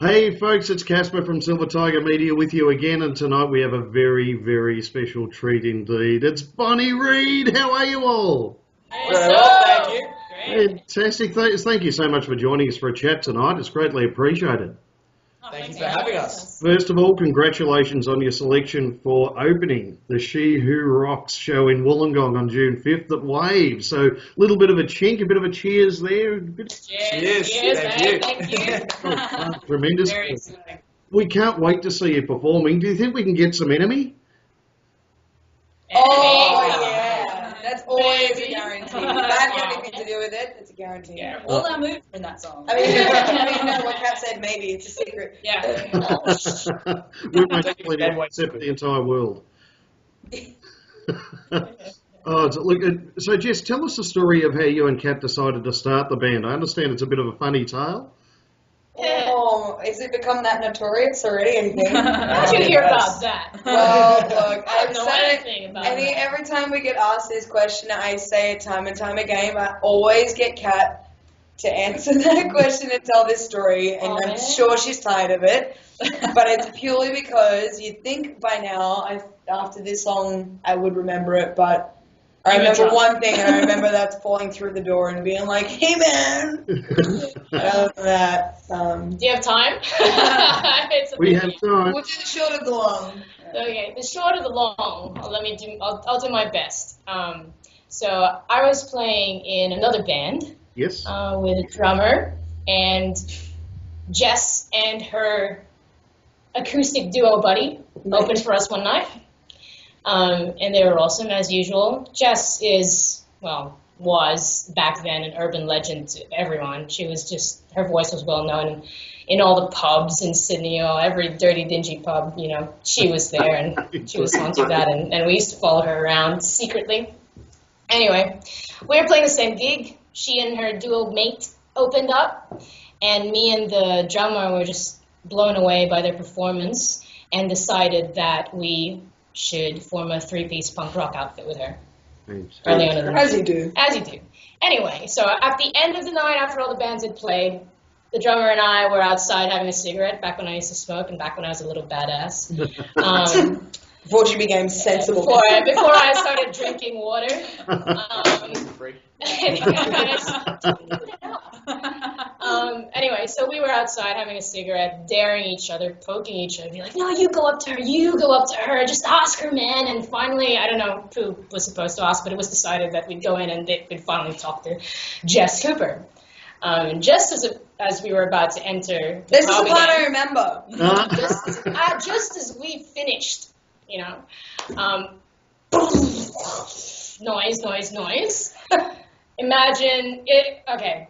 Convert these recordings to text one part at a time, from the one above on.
Hey folks, it's Casper from Silver Tiger Media with you again, and tonight we have a very, very special treat indeed. It's Bonnie Reed. How are you all? Very well, thank you. Fantastic. Thank you so much for joining us for a chat tonight. It's greatly appreciated. Thank you for having us. First of all, congratulations on your selection for opening the She Who Rocks show in Wollongong on June 5th at Waves. So a little bit of a chink, a bit of a cheers there. Cheers. Thank you. Oh, tremendous. Very exciting. We can't wait to see you performing. Do you think we can get some enemy? Oh, yeah. That's always a guarantee. If that has anything to do with it, it's a guarantee. Yeah, all our moves are in that song. I mean, no, what Kat said, maybe. It's a secret. Yeah. We won't definitely not accept the entire world. So Jess, tell us the story of how you and Kat decided to start the band. I understand it's a bit of a funny tale. Oh, has it become that notorious already? Anything? How did you hear about that? Well, look, I don't know anything about that. Every time we get asked this question, I say it time and time again, but I always get Kat to answer that question and tell this story, and I'm sure she's tired of it. But it's purely because you'd think by now, after this song, I would remember it, but I remember one thing, and I remember that's falling through the door and being like, "Hey, man!" Other than that, do you have time? We have time. We'll do the short of the long. Okay, the short of the long. I'll do my best. So I was playing in another band. Yes. With a drummer, and Jess and her acoustic duo buddy opened for us one night. And they were awesome as usual. Jess was back then an urban legend to everyone. She was her voice was well known in all the pubs in Sydney, every dirty, dingy pub, she was there and she was onto that, and we used to follow her around secretly. Anyway, we were playing the same gig. She and her duo mate opened up, and me and the drummer were just blown away by their performance and decided that we should form a three-piece punk rock outfit with her. Early on in the night. As you do. As you do. Anyway, so at the end of the night, after all the bands had played, the drummer and I were outside having a cigarette, back when I used to smoke and back when I was a little badass. Before she became sensible. Before I started drinking water. Anyway, so we were outside having a cigarette, daring each other, poking each other, be like, "No, you go up to her, just ask her, man." And finally, I don't know who was supposed to ask, but it was decided that we'd go in and we'd finally talk to Jess Cooper. And just as we were about to enter, this is the part I remember. Just as we finished, noise. Imagine it. Okay.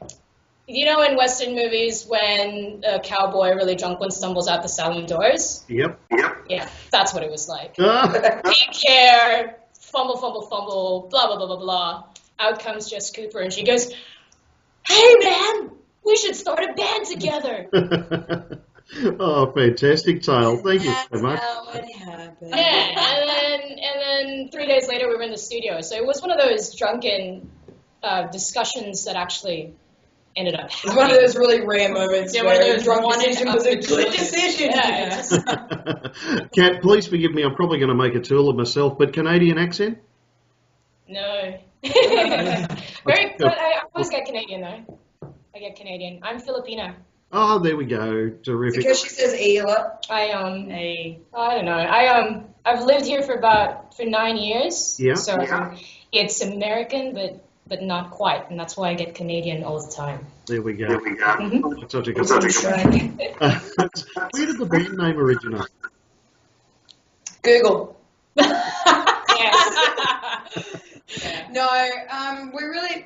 In Western movies when a cowboy, really drunk one, stumbles out the saloon doors? Yep. Yeah, that's what it was like. Pink hair, fumble, blah, blah, blah, blah, blah. Out comes Jess Cooper, and she goes, "Hey, man, we should start a band together." Oh, fantastic tale. Thank you so much. That's how it happened. Yeah, and then 3 days later we were in the studio. So it was one of those drunken discussions that actually ended up happening. It's one of those really rare moments where the drunk decision was a good decision. Yeah. Kat, please forgive me. I'm probably going to make a tool of myself, but Canadian accent? No. I always get Canadian, though. I get Canadian. I'm Filipino. Oh, there we go. Terrific. Because she says E a lot. I don't know. I've lived here for 9 years. Yeah. So it's American, but not quite, and that's why I get Canadian all the time. There we go. Mm-hmm. That's such a good Where did the band name originate? Google. Yes. No, we really,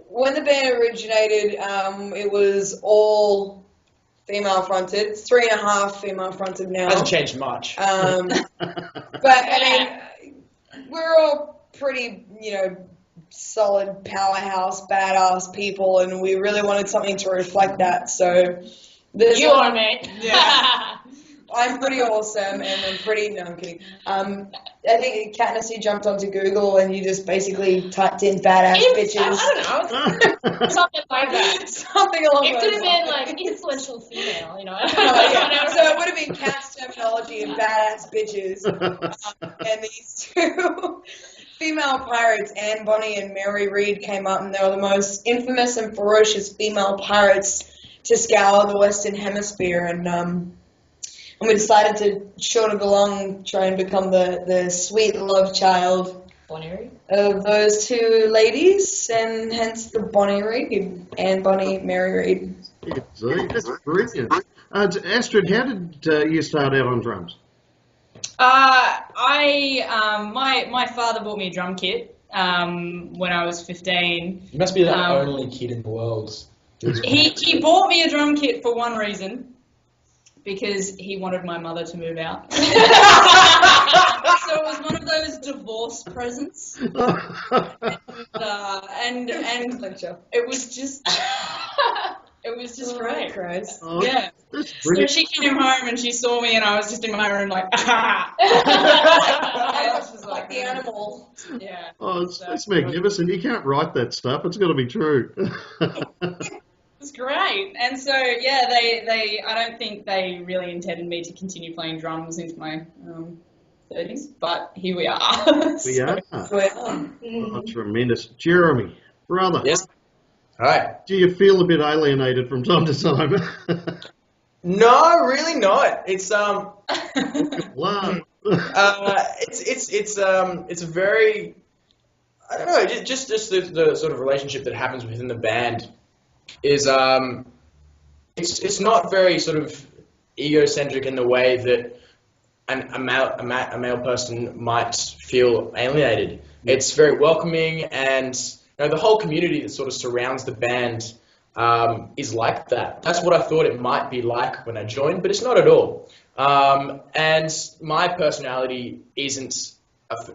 when the band originated, it was all female fronted. It's 3.5 female fronted now. Hasn't changed much. But I mean, we're all pretty, solid powerhouse, badass people, and we really wanted something to reflect that. So you are, mate. Yeah. I'm pretty awesome, and I'm pretty. No, I'm kidding. I think Katniss, you jumped onto Google and you just basically typed in badass bitches. I don't know. Something like that. Something along It those could have been lines. like influential female, you know. Yeah. So it would have been Kat's terminology of badass bitches, and these two female pirates, Anne Bonny and Mary Read, came up, and they were the most infamous and ferocious female pirates to scour the Western Hemisphere, and we decided to shorten along, try and become the sweet love child Bonnie of those two ladies, and hence the Bonnie Read, Anne Bonny, Mary Read. See, that's brilliant. Astrid, how did you start out on drums? My father bought me a drum kit when I was 15. You must be the only kid in the world. He bought me a drum kit for one reason, because he wanted my mother to move out. So it was one of those divorce presents, and it was just great. Christ. Oh, Yeah. that's So brilliant. she came home and she saw me, and I was just in my room like, Like the animal. yeah. Oh, it's magnificent. You can't write that stuff. It's got to be true. It's great. And so, yeah, they I don't think they really intended me to continue playing drums into my 30s, but here we are. We are. Well, Oh, tremendous. Jeremy, brother, Yes. Hi. do you feel a bit alienated from time to time? No, really not. It's Love. it's a very, I don't know, just the sort of relationship that happens within the band is it's not very sort of egocentric in the way that a male person might feel alienated. It's very welcoming, and the whole community that sort of surrounds the band is like that. That's what I thought it might be like when I joined, but it's not at all. And my personality isn't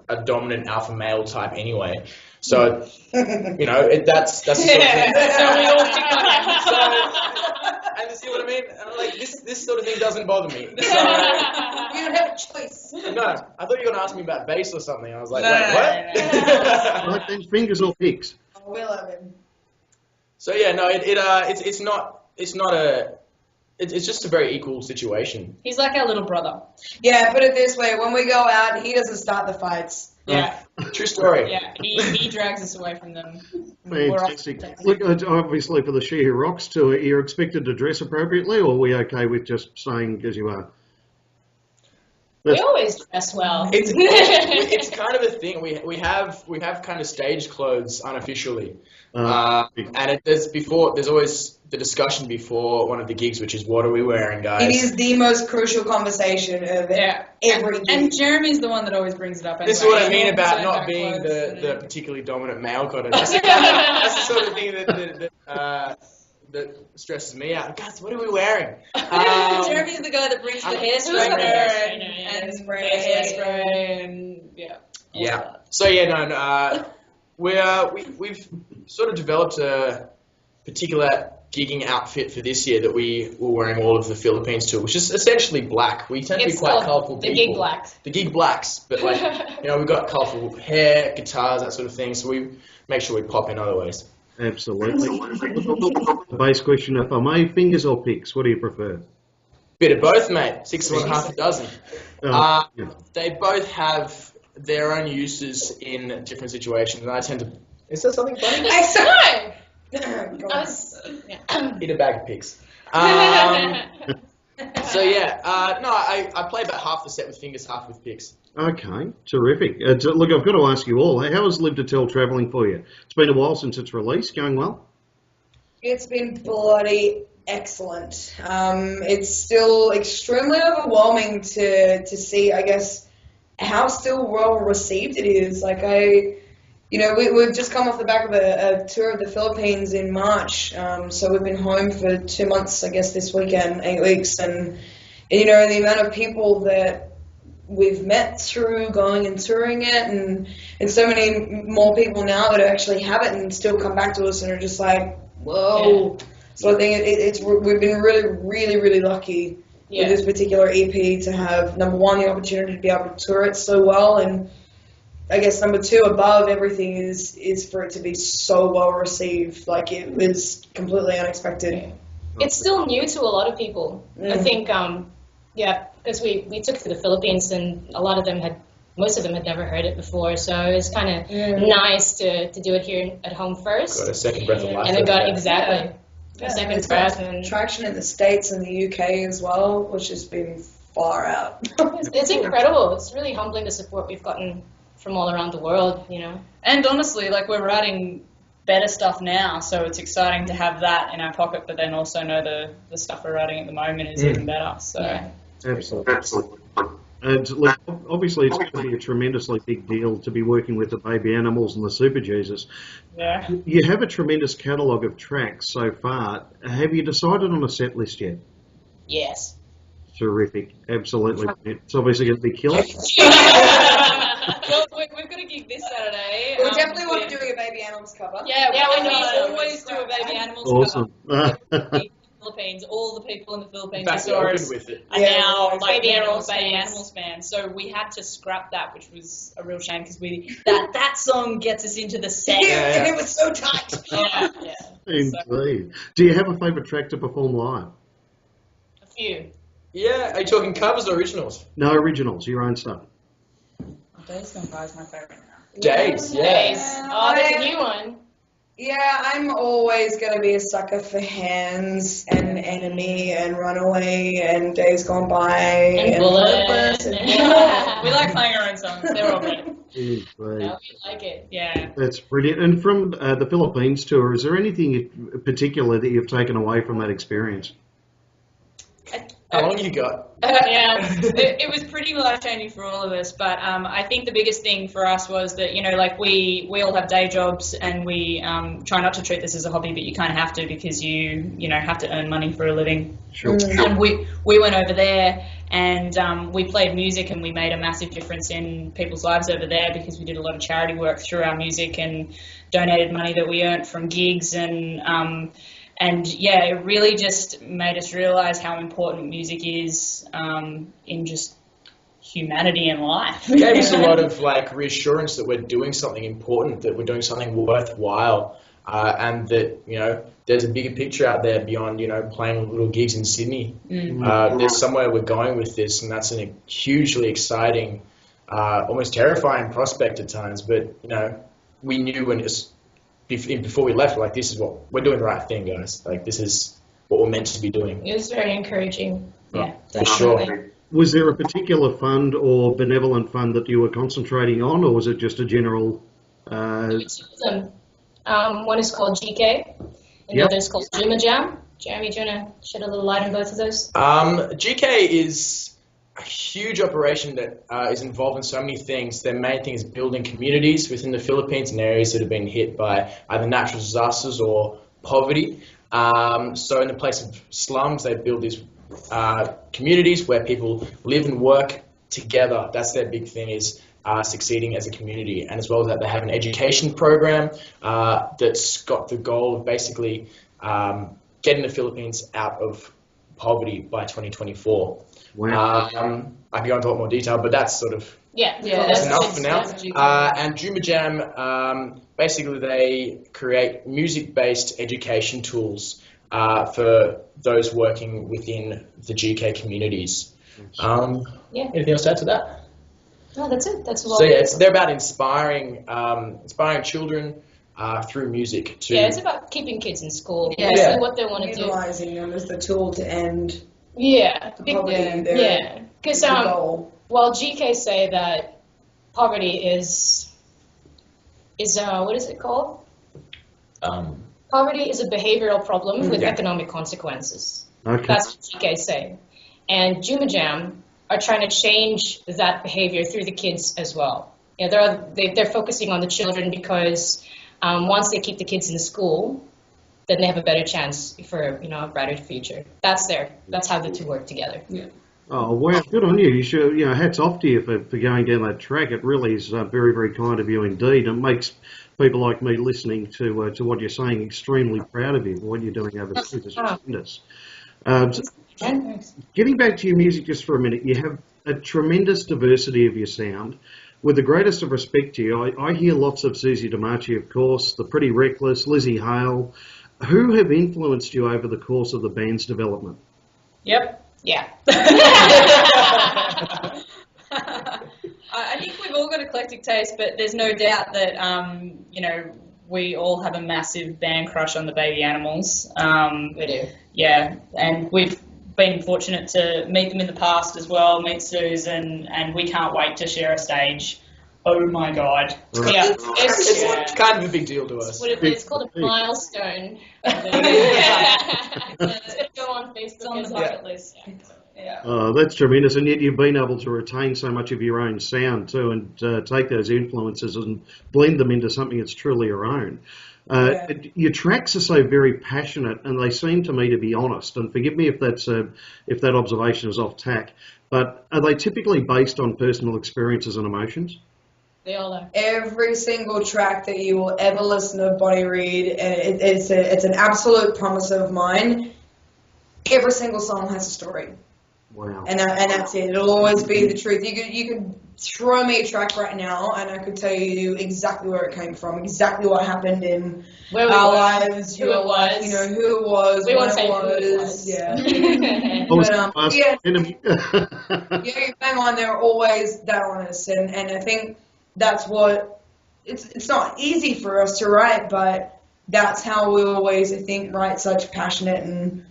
a dominant alpha male type anyway. So, that's the sort of thing. So we all pick on him. And you see what I mean? And I'm like, this sort of thing doesn't bother me. So, you don't have a choice. no, I thought you were going to ask me about bass or something. I was like, No, wait, what? Like these fingers or picks? Oh, we'll have him. So yeah, no, it's just a very equal situation. He's like our little brother. Yeah, put it this way: when we go out, he doesn't start the fights. Yeah, True story. yeah. He drags us away from them. We're off Fantastic. to Texas. Look, obviously for the She Who Rocks tour, you're expected to dress appropriately, or are we okay with just staying as you are? We always dress well. It's kind of a thing. We have kind of stage clothes unofficially, and there's always the discussion before one of the gigs, which is what are we wearing, guys? It is the most crucial conversation of every gig. And Jeremy's the one that always brings it up. Anyway. This is what I mean about So not back being clothes the and- particularly dominant male kind of. That's the sort of thing that stresses me out. Guys, what are we wearing? Jeremy's the guy that brings the hair Who's got the straightener hair and straightener, the hairspray and yeah. all Yeah. that. So yeah, we've sort of developed a particular gigging outfit for this year that we were wearing all of the Philippines tour, which is essentially black. We tend to be It's quite called colourful the people. gig blacks. The gig blacks, but we've got colourful hair, guitars, that sort of thing. So we make sure we pop in other ways. Absolutely. The base question, if I may, fingers or picks? What do you prefer? Bit of both, mate. 6 of 1, half a dozen. Yeah. They both have their own uses in different situations, and I tend to. Is there something funny? I said, No. Go I on. was, yeah. Eat a bag of pigs. So yeah, no, I play about half the set with fingers, half with picks. Okay, terrific. Look, I've got to ask you all, how has Live to Tell travelling for you? It's been a while since its release. Going well? It's been bloody excellent. It's still extremely overwhelming to see, I guess, how still well received it is. Like we've just come off the back of a tour of the Philippines in March. So we've been home for 2 months, I guess, this weekend, 8 weeks. And the amount of people that we've met through going and touring it, and so many more people now that actually have it and still come back to us and are just like, whoa. Yeah. So I think we've been really, really, really lucky Yeah. with this particular EP to have, number one, the opportunity to be able to tour it so well, and I guess number two, above everything, is for it to be so well received. Like, it was completely unexpected. It's still new to a lot of people. I think, because we took it to the Philippines, and most of them had never heard it before, so it was kind of nice to do it here at home first. Got a second breath of life. And it got there. exactly a second breath. And Traction in the States and the UK as well, which has been far out. it's incredible. It's really humbling the support we've gotten from all around the world, And honestly, like, we're writing better stuff now, so it's exciting to have that in our pocket, but then also know the stuff we're writing at the moment is even better. So Absolutely. And look, obviously, it's going to be a tremendously big deal to be working with the Baby Animals and the Superjesus. yeah. You have a tremendous catalogue of tracks so far. Have you decided on a set list yet? yes. Terrific. Absolutely. It's obviously going to be killer. Well, we've got a gig this Saturday. We definitely want to do a Baby Animals cover. Yeah, Yeah, we we know. always do a Baby Animals Awesome. cover. Philippines, all the people in the Philippines In fact, who we saw opened us with it. are Yeah, now like like Baby they're all Animals Baby fans. Animals fans. So we had to scrap that, which was a real shame because that song gets us into the set. Yeah. And it was so tight. Yeah. Indeed. Do you have a favourite track to perform live? A few. Yeah, are you talking covers or originals? No originals, your own stuff. Days Gone By is my favourite now. Days, yeah. Days. Oh, there's a new one. Yeah, I'm always going to be a sucker for Hands and Enemy and Runaway and Days Gone By And Bullet. Purpose and We like playing our own songs. They're all good. Indeed. No, we like it. Yeah. That's brilliant. And from the Philippines tour, is there anything in particular that you've taken away from that experience? How long you got? Yeah, it was pretty life-changing for all of us, but I think the biggest thing for us was that, like, we all have day jobs, and we try not to treat this as a hobby, but you kind of have to, because you have to earn money for a living. Sure. And we went over there, and we played music, and we made a massive difference in people's lives over there, because we did a lot of charity work through our music and donated money that we earned from gigs, and yeah, it really just made us realise how important music is in just humanity and life. It gave us a lot of reassurance that we're doing something important, that we're doing something worthwhile, and that there's a bigger picture out there beyond playing little gigs in Sydney. There's somewhere we're going with this, and that's a hugely exciting, almost terrifying prospect at times. But we knew before we left, this is what we're doing, the right thing, guys. This is what we're meant to be doing. It was very encouraging. Yeah, For sure. Was there a particular fund or benevolent fund that you were concentrating on, or was it just a general? Two of them. One is called GK, and the Yep. other is called Juma Jam. Jeremy, do you want to shed a little light on both of those? GK is a huge operation that is involved in so many things. Their main thing is building communities within the Philippines in areas that have been hit by either natural disasters or poverty. So in the place of slums, they build these communities where people live and work together. That's their big thing, is succeeding as a community. And as well as that, they have an education program that's got the goal of basically getting the Philippines out of poverty by 2024. Wow. I can go into a lot more detail, but that's sort of that's enough for now. And Juma Jam, basically they create music-based education tools for those working within the GK communities. Anything else to add to that? No, that's it. That's So yeah, they're about inspiring children through music. It's about keeping kids in school. Yeah. Basically what they want to do. Utilising them as the tool to end Yeah. the poverty. Yeah. Because goal. while GK say that poverty is what is it called? Poverty is a behavioral problem with economic consequences. Okay. That's what GK say. And Juma Jam are trying to change that behavior through the kids as well. They're focusing on the children because once they keep the kids in school, then they have a better chance for a brighter future. That's how the two work together. Yeah. Oh, wow, good on you. You should, hats off to you for going down that track. It really is very, very kind of you indeed. It makes people like me listening to what you're saying extremely proud of you for what you're doing overseas. It's tremendous. So getting back to your music just for a minute, you have a tremendous diversity of your sound. With the greatest of respect to you, I hear lots of Susie DiMarchi, of course, The Pretty Reckless, Lizzie Hale. Who have influenced you over the course of the band's development? Yep. Yeah. I think we've all got eclectic taste, but there's no doubt that, we all have a massive band crush on the Baby Animals. We do. Yeah, and we've been fortunate to meet them in the past as well, meet Susan, and we can't wait to share a stage. Oh my God. Right. Yeah. It's kind of a big deal to us. It's called a milestone. It's going to go on Facebook. It's on the bucket list. Yeah. Oh, that's tremendous, and yet you've been able to retain so much of your own sound too, and take those influences and blend them into something that's truly your own. Your tracks are so very passionate, and they seem to me to be honest. And forgive me if that observation is off tack, but are they typically based on personal experiences and emotions? They all are. Every single track that you will ever listen to Bonnie Reed, and it's an absolute promise of mine. Every single song has a story. Wow. And that's it. It'll always be the truth. You could throw me a track right now, and I could tell you exactly where it came from, exactly what happened in Where we our were, lives, who it was. who it was, We when won't say it who it was. was. Yeah. You bang on. They're always that honest, and I think that's what it's not easy for us to write, but that's how we always, I think, write such passionate and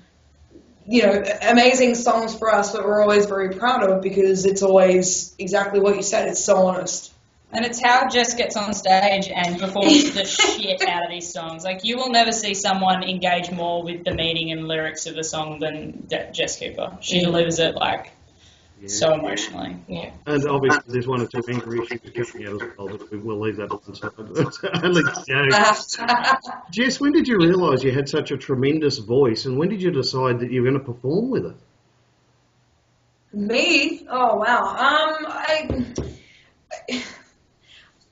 amazing songs for us that we're always very proud of, because it's always exactly what you said. It's so honest. And it's how Jess gets on stage and performs the shit out of these songs. Like, you will never see someone engage more with the meaning and lyrics of a song than Jess Cooper. She delivers it, so emotionally. Yeah. And obviously there's one or two angry issues coming out as well, but we'll leave that on the side. Only joke. Jess, when did you realise you had such a tremendous voice, and when did you decide that you were going to perform with it? Me? Oh, wow.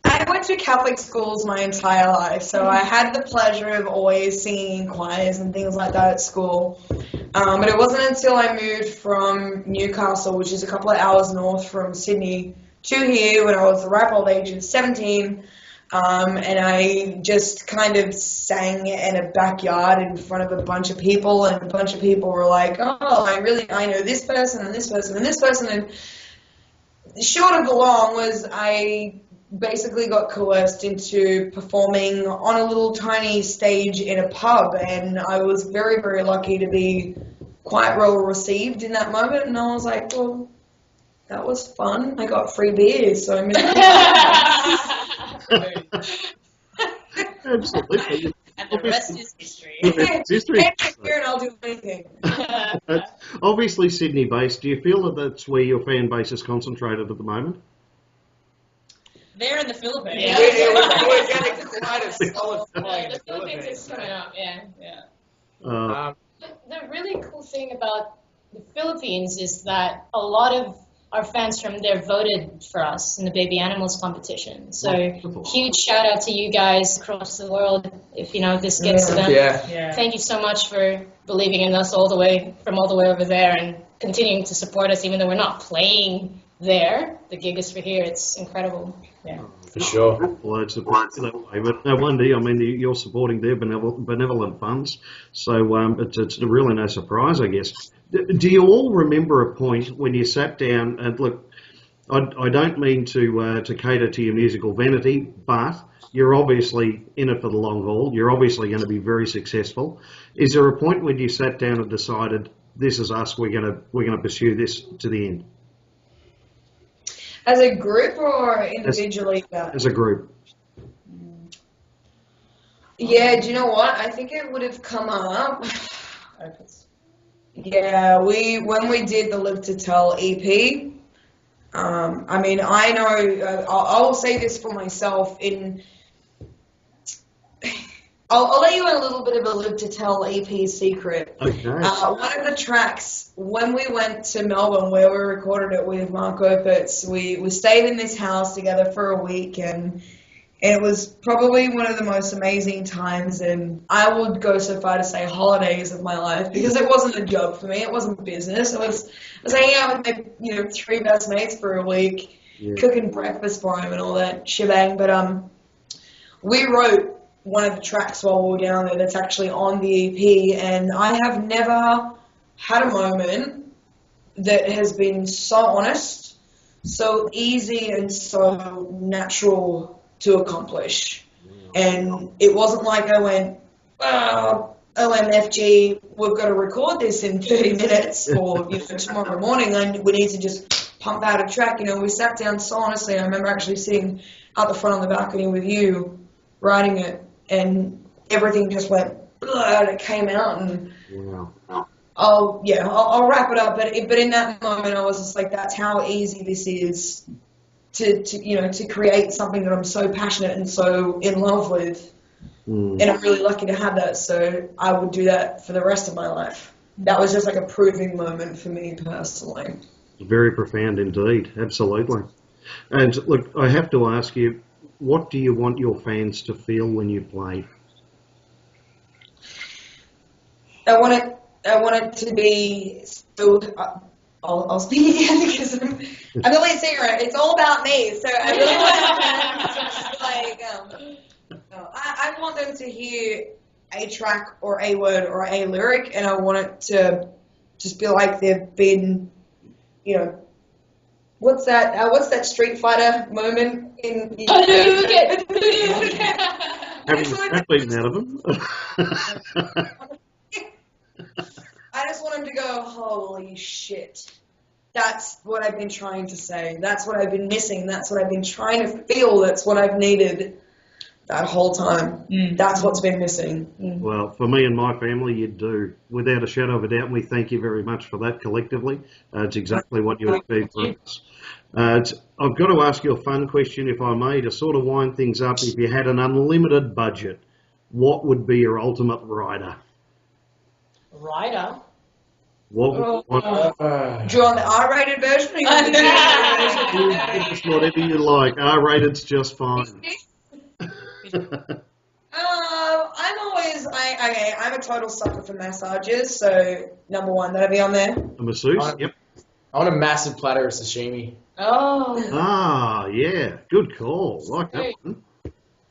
I went to Catholic schools my entire life, so I had the pleasure of always singing in choirs and things like that at school. But it wasn't until I moved from Newcastle, which is a couple of hours north from Sydney, to here when I was the ripe old age of 17, and I just kind of sang in a backyard in front of a bunch of people, and a bunch of people were like, oh, I know this person and this person and this person, and short of the long was I basically got coerced into performing on a little tiny stage in a pub, and I was very, very lucky to be quite well received in that moment, and I was like, well, that was fun. I got free beers, so I'm Absolutely. And the rest is history. History. here and I'll do anything. Obviously Sydney-based. Do you feel that that's where your fan base is concentrated at the moment? They're in the Philippines. Yeah. We're getting quite a solid The following in the Philippines is Philippines. coming up, yeah. The really cool thing about the Philippines is that a lot of our fans from there voted for us in the Baby Animals competition. So huge shout out to you guys across the world if this gets to them. Yeah. Thank you so much for believing in us all the way over there and continuing to support us even though we're not playing there. The gig is for here. It's incredible. Yeah. For sure. Well, it's a that way, but no wonder. I mean, you're supporting their benevolent funds, so it's really no surprise, I guess. Do you all remember a point when you sat down and look? I don't mean to cater to your musical vanity, but you're obviously in it for the long haul. You're obviously going to be very successful. Is there a point when you sat down and decided this is us? We're going to pursue this to the end? As a group or individually? As a group. Yeah, do you know what? I think it would have come up. Yeah, when we did the Live to Tell EP, I mean, I know, I'll say this for myself, I'll let you in a little bit of a Live to Tell EP secret. Okay. One of the tracks, when we went to Melbourne, where we recorded it with Mark Opitz, we stayed in this house together for a week, and And it was probably one of the most amazing times, and I would go so far to say holidays of my life, because it wasn't a job for me, it wasn't business. I was hanging out with my 3 best mates for a week, cooking breakfast for them and all that shebang. But we wrote one of the tracks while we were down there that's actually on the EP, and I have never had a moment that has been so honest, so easy, and so natural to accomplish. And it wasn't like I went, OMFG, we've got to record this in 30 minutes, or tomorrow morning, and we need to just pump out a track. We sat down so honestly. I remember actually sitting out the front on the balcony with you, writing it, and everything just went, and it came out, and I'll wrap it up. But in that moment, I was just like, that's how easy this is to create something that I'm so passionate and so in love with. And I'm really lucky to have that, so I would do that for the rest of my life. That was just like a proving moment for me personally. Very profound indeed, absolutely. And look, I have to ask you, what do you want your fans to feel when you play? I want it to be still. I'll speak again because I'm the lead singer. It's all about me, so I really want I want them to hear a track or a word or a lyric, and I want it to just feel like they've been, what's that Street Fighter moment in? Having the crap beaten out of them. I just want him to go, holy shit. That's what I've been trying to say. That's what I've been missing. That's what I've been trying to feel. That's what I've needed that whole time. That's what's been missing. Well, for me and my family, you do. Without a shadow of a doubt, and we thank you very much for that collectively. It's exactly what you achieved for us. I've got to ask you a fun question, if I may, to sort of wind things up. If you had an unlimited budget, what would be your ultimate rider? Rider? Do you want the R-rated version? Or you want the G-rated version? Whatever you like. R-rated's just fine. I'm a total sucker for massages, so number one, that'll be on there. A masseuse? Yep. I want a massive platter of sashimi. Oh. Ah, yeah. Good call. Like that one.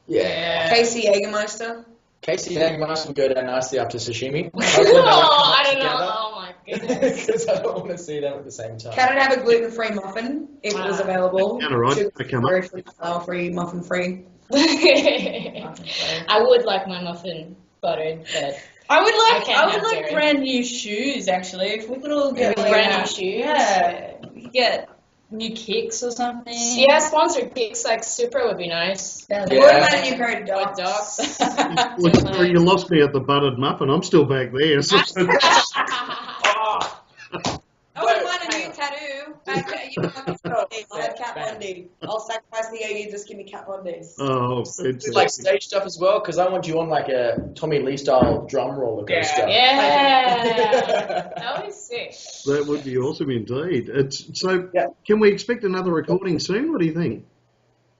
Yeah. Casey Jägermeister. Casey Jägermeister would go down nicely after sashimi. I don't know. Oh my goodness. Because I don't want to see them at the same time. Can it have a gluten-free muffin if it was available? Yeah, right. Sugar-free, flour-free, muffin-free. I would like my muffin buttered, but I would like brand new shoes, actually. If we could all get brand new shoes. Yeah, we could get new kicks or something. Yeah, sponsored kicks like Super would be nice. What about a new pair of Docs? Look, you lost me at the buttered muffin. I'm still back there. So. I wouldn't mind a new tattoo. I'll have Cat Bundy. I'll sacrifice the 80s, just give me Cat Bundy's. Oh, it's like stage stuff as well, because I want you on like a Tommy Lee style drum roller coaster. Yeah. That would be sick. That would be awesome indeed. Can we expect another recording soon? What do you think?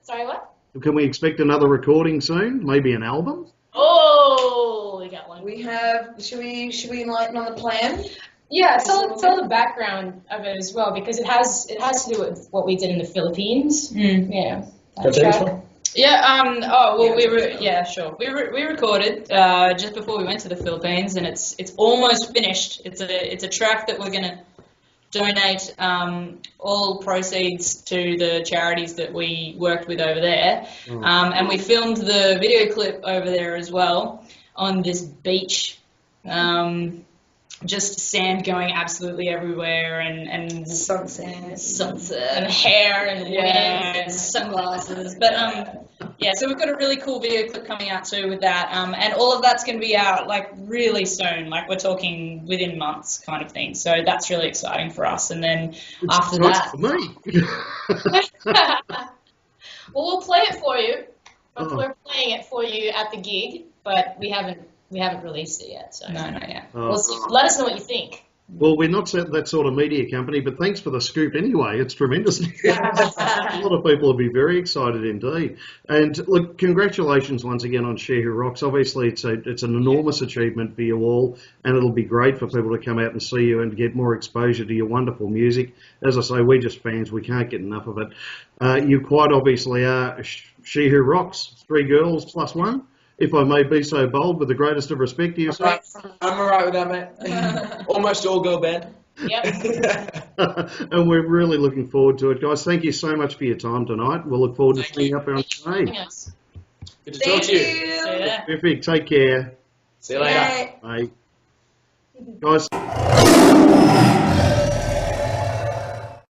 Sorry, what? Can we expect another recording soon? Maybe an album? Oh, we got one. We have. Should we enlighten on the plan? Yeah, tell the background of it as well, because it has to do with what we did in the Philippines. Yeah. Yeah. Sure. We recorded just before we went to the Philippines, and it's almost finished. It's a track that we're gonna donate all proceeds to the charities that we worked with over there, and we filmed the video clip over there as well on this beach. Just sand going absolutely everywhere, and sunset and hair and wind and sunglasses. But so we've got a really cool video clip coming out too with that, and all of that's going to be out like really soon. Like we're talking within months, kind of thing. So that's really exciting for us. And then after that, well, we'll play it for you. We're playing it for you at the gig, but we haven't released it yet. So no, not yet. We'll see. Let us know what you think. Well, we're not that sort of media company, but thanks for the scoop anyway. It's tremendous. A lot of people will be very excited indeed. And look, congratulations once again on She Who Rocks. Obviously, it's an enormous achievement for you all, and it'll be great for people to come out and see you and get more exposure to your wonderful music. As I say, we're just fans. We can't get enough of it. You quite obviously are She Who Rocks, 3 girls plus 1. If I may be so bold, with the greatest of respect to yourself. I'm alright with that, mate. Almost all girl band. Yep. And we're really looking forward to it, guys. Thank you so much for your time tonight. We'll look forward to seeing you up on stage. Yes. Good to talk to you. See you there. Perfect. Take care. See you later. Bye. Guys.